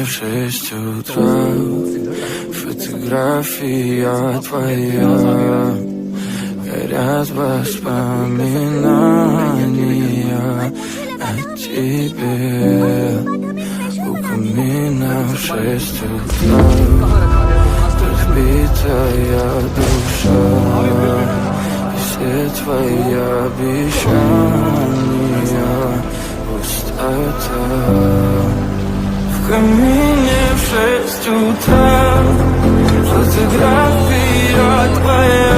в 6 утра. Фотография твоя, горят воспоминания о тебе. У камина в 6 утра, разбитая душа, и все твои обещания пустота. В камине в 6 утра, фотография твоя,